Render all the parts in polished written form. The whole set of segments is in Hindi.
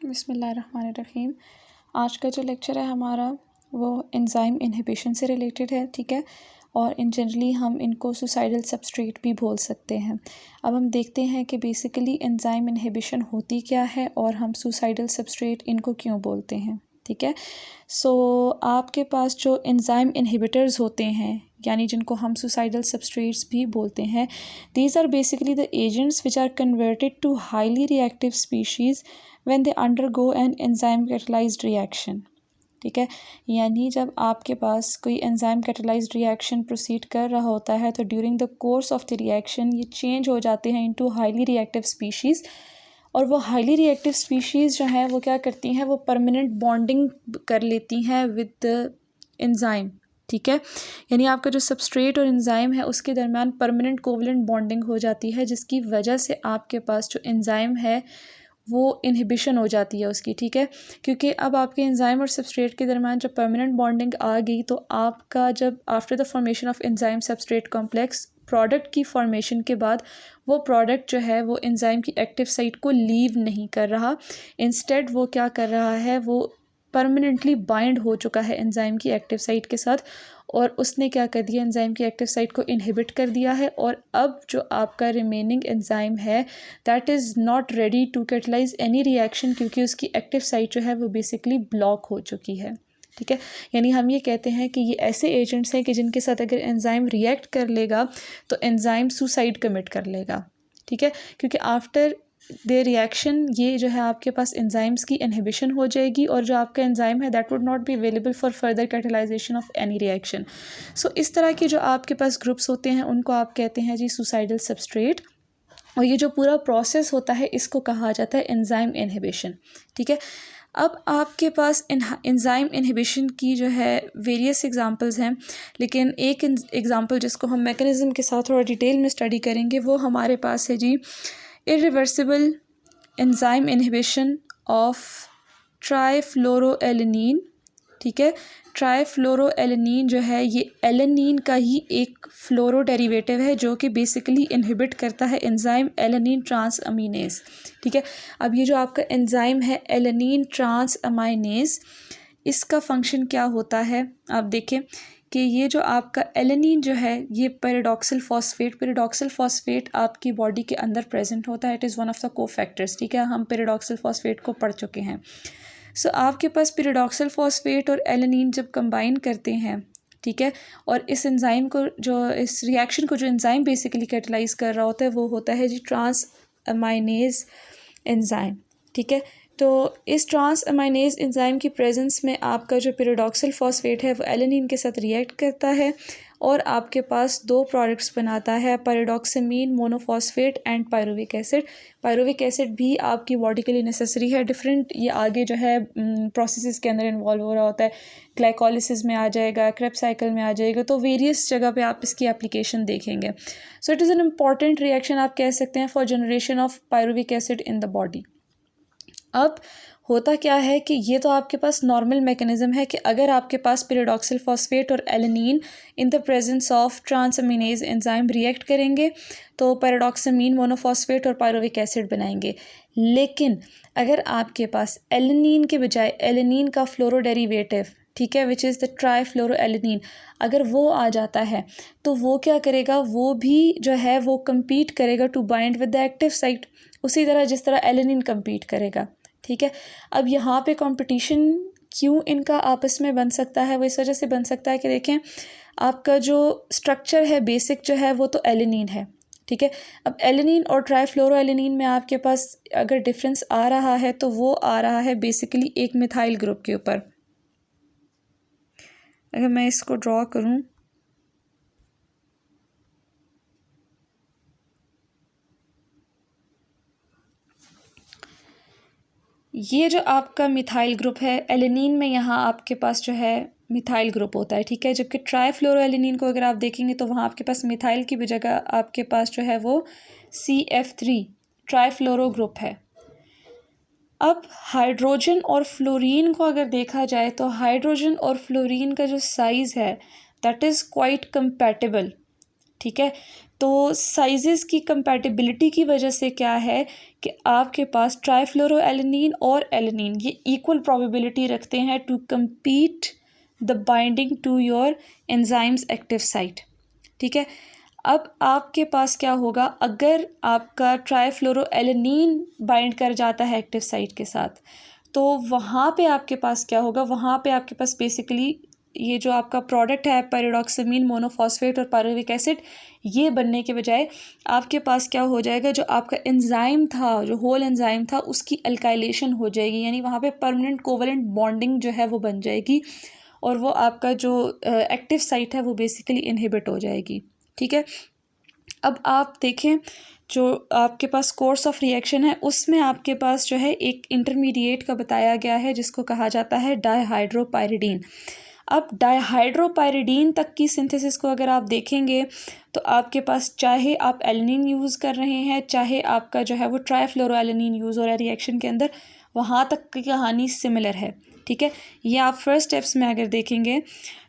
बिस्मिल्लाहिर्रहमानिर्रहीम। आज का जो लेक्चर है हमारा वो एंजाइम इनहिबिशन से रिलेटेड है, ठीक है। और इन जनरली हम इनको सुसाइडल सबस्ट्रेट भी बोल सकते हैं। अब हम देखते हैं कि बेसिकली एंजाइम इनहिबिशन होती क्या है और हम सुसाइडल सबस्ट्रेट इनको क्यों बोलते हैं, ठीक है। आपके पास जो एंजाइम इनहिबिटर्स होते हैं यानी जिनको हम सुसाइडल सबस्ट्रेट्स भी बोलते हैं, these are basically the agents which are converted to highly reactive species when they undergo an enzyme catalysed reaction, ठीक है। यानी जब आपके पास कोई एंजाइम कैटलाइज्ड रिएक्शन प्रोसीड कर रहा होता है तो during the course of the reaction ये चेंज हो जाते हैं इनटू हाईली रिएक्टिव स्पीशीज़। और वो हाईली रिएक्टिव स्पीशीज़ जो हैं वो क्या करती हैं, वो परमानेंट बॉन्डिंग कर लेती हैं विद द एंजाइम, ठीक है। यानी आपका जो सबस्ट्रेट और एंजाइम है उसके दरमियान परमानेंट कोवलेंट बॉन्डिंग हो जाती है, जिसकी वजह से आपके पास जो एंजाइम है वो इनहिबिशन हो जाती है उसकी, ठीक है। क्योंकि अब आपके एंजाइम और सबस्ट्रेट के दरमियान जब परमानेंट बॉन्डिंग आ गई तो आपका जब after the formation of enzyme substrate complex product की फॉर्मेशन के बाद वो प्रोडक्ट जो है वो एंजाइम की एक्टिव साइट को लीव नहीं कर रहा, इंस्टेड वो क्या कर रहा है, वो परमानेंटली बाइंड हो चुका है एंजाइम की एक्टिव साइट के साथ और उसने क्या कर दिया, एंजाइम की एक्टिव साइट को इनहिबिट कर दिया है। और अब जो आपका रिमेनिंग एंजाइम है that is not ready to catalyse any reaction, क्योंकि उसकी एक्टिव साइट जो है वो बेसिकली ब्लॉक हो चुकी है, ठीक है। यानी हम ये कहते हैं कि ये ऐसे एजेंट्स हैं कि जिनके साथ अगर एंजाइम रिएक्ट कर लेगा तो एंजाइम सुसाइड कमिट कर लेगा, ठीक है। क्योंकि आफ्टर दे रिएक्शन ये जो है आपके पास एंजाइम्स की इनहिबिशन हो जाएगी और जो आपका एंजाइम है that would not be available for further catalysation of any reaction. So इस तरह के जो आपके पास ग्रुप्स होते हैं उनको आप कहते हैं जी सुसाइडल सबस्ट्रेट। और ये जो पूरा प्रोसेस होता है इसको कहा जाता है एंजाइम इनहिबिशन, ठीक है। अब आपके पास एंजाइम इनहिबिशन की जो है वेरियस एग्जांपल्स हैं, लेकिन एक एग्जांपल जिसको हम मैकेनिज़्म के साथ थोड़ा डिटेल में स्टडी करेंगे वो हमारे पास है जी इरिवर्सिबल एंजाइम इनहिबिशन ऑफ ट्राइफ्लोरोएलेनिन, ठीक है। ट्राइफ्लोरोएलेनिन जो है ये एलेनिन का ही एक फ्लोरो डेरिवेटिव है जो कि बेसिकली इनहिबिट करता है एंजाइम एलेनिन ट्रांस अमीनेज, ठीक है। अब ये जो आपका एंजाइम है एलेनिन ट्रांस अमाइनेज, इसका फंक्शन क्या होता है, आप देखें कि ये जो आपका एलेनिन जो है ये पैराडॉक्सिल फॉस्फेट आपकी बॉडी के अंदर प्रेजेंट होता है। It is one of the cofactors, ठीक है। हम पैराडॉक्सिल फॉस्फेट को पढ़ चुके हैं। आपके पास पैराडॉक्सिल फॉस्फेट और एलेनिन जब कंबाइन करते हैं, ठीक है, और इस एंजाइम को जो इस रिएक्शन को जो एंजाइम बेसिकली कैटलाइज कर रहा होता है वो होता है जी ट्रांस अमाइनेज एंजाइम, ठीक है। तो इस ट्रांस अमाइनेज एंजाइम की प्रेजेंस में आपका जो पैराडॉक्सिल फॉस्फेट है वो एलेनिन के साथ रिएक्ट करता है और आपके पास दो प्रोडक्ट्स बनाता है, pyridoxamine monophosphate and pyruvic acid. Pyruvic acid भी आपकी बॉडी के लिए नेसेसरी है, डिफरेंट ये आगे जो है प्रोसेसेस के अंदर इन्वॉल्व हो रहा होता है, ग्लाइकोलिसिस में आ जाएगा, क्रेब्स साइकिल में आ जाएगा, तो वेरियस जगह पे आप इसकी एप्लीकेशन देखेंगे। So it is an important reaction आप कह सकते हैं for generation of pyruvic acid in the body. अब होता क्या है कि ये तो आपके पास नॉर्मल मैकेनिज़्म है कि अगर आपके पास पैराडॉक्सिल फॉस्फेट और alanine in the presence of transaminase enzyme react करेंगे तो पैराडॉक्सामीन मोनोफॉस्फेट और पायरुविक एसिड बनाएंगे। लेकिन अगर आपके पास एलेनिन के बजाय एलेनिन का फ्लोरो डेरिवेटिव, ठीक है, विच इज़ द ट्राइफ्लोरोएलेनिन, अगर वो आ जाता है तो वो क्या करेगा, वो भी जो है वो कम्पीट करेगा to bind with the active site, उसी तरह जिस तरह एलेनिन कम्पीट करेगा, ठीक है। अब यहाँ पे कंपटीशन क्यों इनका आपस में बन सकता है, वो इस वजह से बन सकता है कि देखें आपका जो स्ट्रक्चर है बेसिक जो है वो तो एलेनिन है, ठीक है। अब एलेनिन और ट्राइफ्लोरोएलेनिन में आपके पास अगर डिफरेंस आ रहा है तो वो आ रहा है बेसिकली एक मिथाइल ग्रुप के ऊपर। अगर मैं इसको ड्रॉ करूँ ये जो आपका मिथाइल ग्रुप है एलेनिन में, यहाँ आपके पास जो है मिथाइल ग्रुप होता है, ठीक है। जबकि ट्राइफ्लोरोएलेनिन को अगर आप देखेंगे तो वहाँ आपके पास मिथाइल की जगह आपके पास जो है वो CF3 ट्राइफ्लोरो ग्रुप है। अब हाइड्रोजन और फ्लोरीन को अगर देखा जाए तो हाइड्रोजन और फ्लोरीन का जो साइज़ है दैट इज़ क्वाइट कंपैटिबल, ठीक है। तो साइजेस की कंपैटिबिलिटी की वजह से क्या है कि आपके पास ट्राइफ्लोरोएलेनिन और एलेनिन ये इक्वल प्रोबेबिलिटी रखते हैं to compete the binding to your enzymes active site, ठीक है। अब आपके पास क्या होगा, अगर आपका ट्राइफ्लोरोएलेनिन बाइंड कर जाता है एक्टिव साइट के साथ, तो वहाँ पे आपके पास क्या होगा, वहाँ पे आपके पास बेसिकली ये जो आपका प्रोडक्ट है पायरिडॉक्सामीन मोनोफॉस्फेट और पायरुविक एसिड, ये बनने के बजाय आपके पास क्या हो जाएगा, जो आपका एंजाइम था, जो होल एंजाइम था, उसकी अल्काइलेशन हो जाएगी, यानी वहाँ पे परमानेंट कोवलेंट बॉन्डिंग जो है वो बन जाएगी और वो आपका जो एक्टिव साइट है वो बेसिकली इनहिबिट हो जाएगी, ठीक है। अब आप देखें जो आपके पास कोर्स ऑफ रिएक्शन है उसमें आपके पास जो है एक इंटरमीडिएट का बताया गया है जिसको कहा जाता है डायहाइड्रोपायरिडीन। अब डायहाइड्रोपायरिडीन तक की सिंथेसिस को अगर आप देखेंगे तो आपके पास चाहे आप एलेनिन यूज़ कर रहे हैं, चाहे आपका जो है वो ट्राइफ्लोरोएलेनिन यूज़ हो रहा है रिएक्शन के अंदर, वहाँ तक की कहानी सिमिलर है, ठीक है। ये आप फर्स्ट स्टेप्स में अगर देखेंगे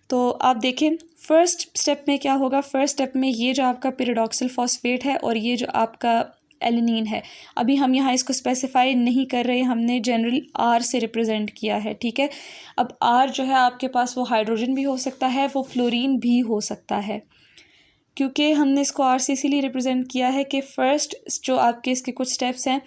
तो आप देखें फर्स्ट स्टेप में क्या होगा, फर्स्ट स्टेप में ये जो आपका पिरिडॉक्सिल फॉस्फेट है और ये जो आपका एलेनिन है, अभी हम यहाँ इसको स्पेसिफाई नहीं कर रहे, हमने जनरल आर से रिप्रेजेंट किया है, ठीक है। अब आर जो है आपके पास वो हाइड्रोजन भी हो सकता है, वो फ्लोरीन भी हो सकता है, क्योंकि हमने इसको आर से इसीलिए रिप्रेजेंट किया है कि फ़र्स्ट जो आपके इसके कुछ स्टेप्स हैं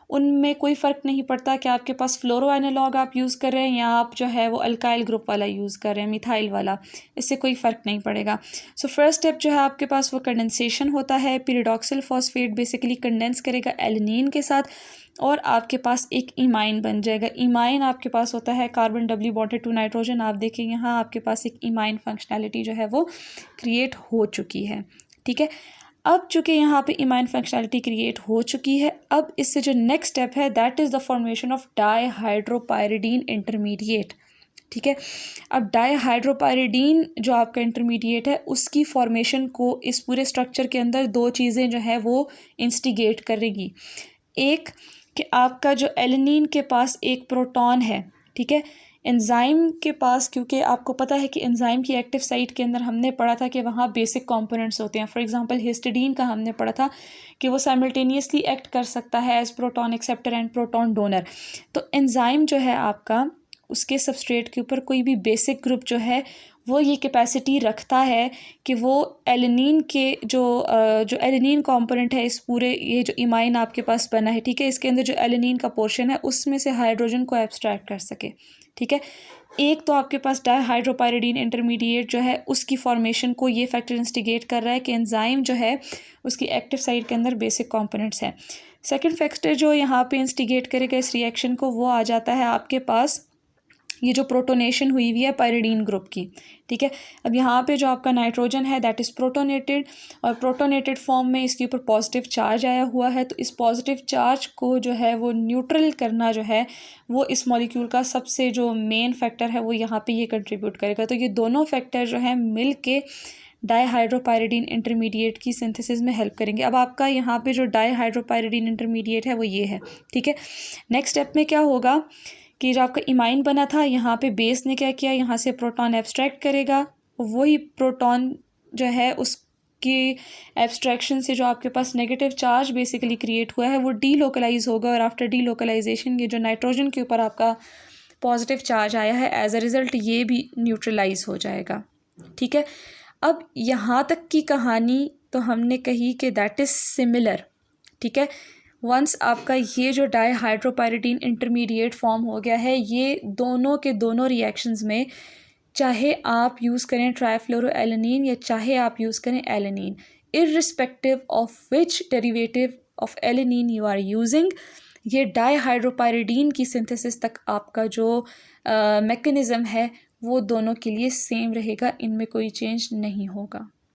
उनमें कोई फ़र्क नहीं पड़ता कि आपके पास फ्लोरो एनालॉग आप यूज़ कर रहे हैं या आप जो है वो अल्काइल ग्रुप वाला यूज़ कर रहे हैं, मिथाइल वाला, इससे कोई फ़र्क नहीं पड़ेगा। सो फर्स्ट स्टेप जो है आपके पास वो कंडेंसेशन होता है, पिरिडॉक्सिल फॉस्फेट बेसिकली कंडेंस करेगा एलेनिन के साथ और आपके पास एक इमाइन बन जाएगा। इमाइन आपके पास होता है carbon doubly bonded to nitrogen, आप देखें यहाँ आपके पास एक इमाइन फंक्शनैलिटी जो है वो क्रिएट हो चुकी है, ठीक है। अब चूँकि यहाँ पे इमाइन फंक्शनैलिटी क्रिएट हो चुकी है, अब इससे जो नेक्स्ट स्टेप है that is the formation of dihydropyridine intermediate, ठीक है। अब डायहाइड्रोपायरिडीन जो आपका इंटरमीडिएट है उसकी फॉर्मेशन को इस पूरे स्ट्रक्चर के अंदर दो चीज़ें जो है वो इंस्टिगेट करेगी। एक कि आपका जो एलेनिन के पास एक प्रोटॉन है, ठीक है, एंजाइम के पास, क्योंकि आपको पता है कि एंजाइम की एक्टिव साइट के अंदर हमने पढ़ा था कि वहाँ बेसिक कंपोनेंट्स होते हैं। फॉर एग्जांपल हिस्टिडीन का हमने पढ़ा था कि वो साइमल्टेनियसली एक्ट कर सकता है as proton acceptor and proton donor. तो एंजाइम जो है आपका उसके सबस्ट्रेट के ऊपर कोई भी बेसिक ग्रुप जो है वो ये कैपेसिटी रखता है कि वो एलेनिन के जो एलेनिन कंपोनेंट है इस पूरे ये जो इमाइन आपके पास बना है, ठीक है, इसके अंदर जो एलेनिन का पोर्शन है उसमें से हाइड्रोजन को एब्स्ट्रैक्ट कर सके, ठीक है। एक तो आपके पास डायहाइड्रोपायरिडीन इंटरमीडिएट जो है उसकी फॉर्मेशन को ये फैक्टर इंस्टिगेट कर रहा है कि एंजाइम जो है उसकी एक्टिव साइट के अंदर बेसिक कंपोनेंट्स हैं। सेकंड फैक्टर जो यहाँ पे इंस्टिगेट करेगा इस रिएक्शन को वो आ जाता है आपके पास ये जो प्रोटोनेशन हुई हुई है पायरिडीन ग्रुप की, ठीक है। अब यहाँ पे जो आपका नाइट्रोजन है दैट इज़ प्रोटोनेटेड और प्रोटोनेटेड फॉर्म में इसके ऊपर पॉजिटिव चार्ज आया हुआ है, तो इस पॉजिटिव चार्ज को जो है वो न्यूट्रल करना जो है वो इस मॉलिक्यूल का सबसे जो मेन फैक्टर है वो यहाँ पे ये कंट्रीब्यूट करेगा। तो ये दोनों फैक्टर जो है मिल के डायहाइड्रोपायरिडीन इंटरमीडिएट की सिंथेसिस में हेल्प करेंगे। अब आपका यहाँ पे जो डायहाइड्रोपायरिडीन इंटरमीडिएट है वो ये है, ठीक है। नेक्स्ट स्टेप में क्या होगा कि जो आपका इमाइन बना था यहाँ पे बेस ने क्या किया, यहाँ से प्रोटॉन एब्स्ट्रैक्ट करेगा, वही प्रोटॉन जो है उसकी एब्स्ट्रैक्शन से जो आपके पास नेगेटिव चार्ज बेसिकली क्रिएट हुआ है वो डीलोकलाइज होगा और आफ्टर डीलोकलाइजेशन ये जो नाइट्रोजन के ऊपर आपका पॉजिटिव चार्ज आया है एज अ रिज़ल्ट ये भी न्यूट्रलाइज हो जाएगा, ठीक है। अब यहाँ तक की कहानी तो हमने कही कि दैट इज़ सिमिलर, ठीक है। वंस आपका ये जो डायहाइड्रोपायरिडीन इंटरमीडिएट फॉर्म हो गया है, ये दोनों के दोनों रिएक्शंस में चाहे आप यूज़ करें ट्राइफ्लोरोएलेनिन या चाहे आप यूज़ करें alanine, irrespective of which derivative of alanine you are using, ये डायहाइड्रोपायरिडीन की सिंथेसिस तक आपका जो मैकेनिज़्म है वो दोनों के लिए सेम रहेगा, इनमें कोई चेंज नहीं होगा।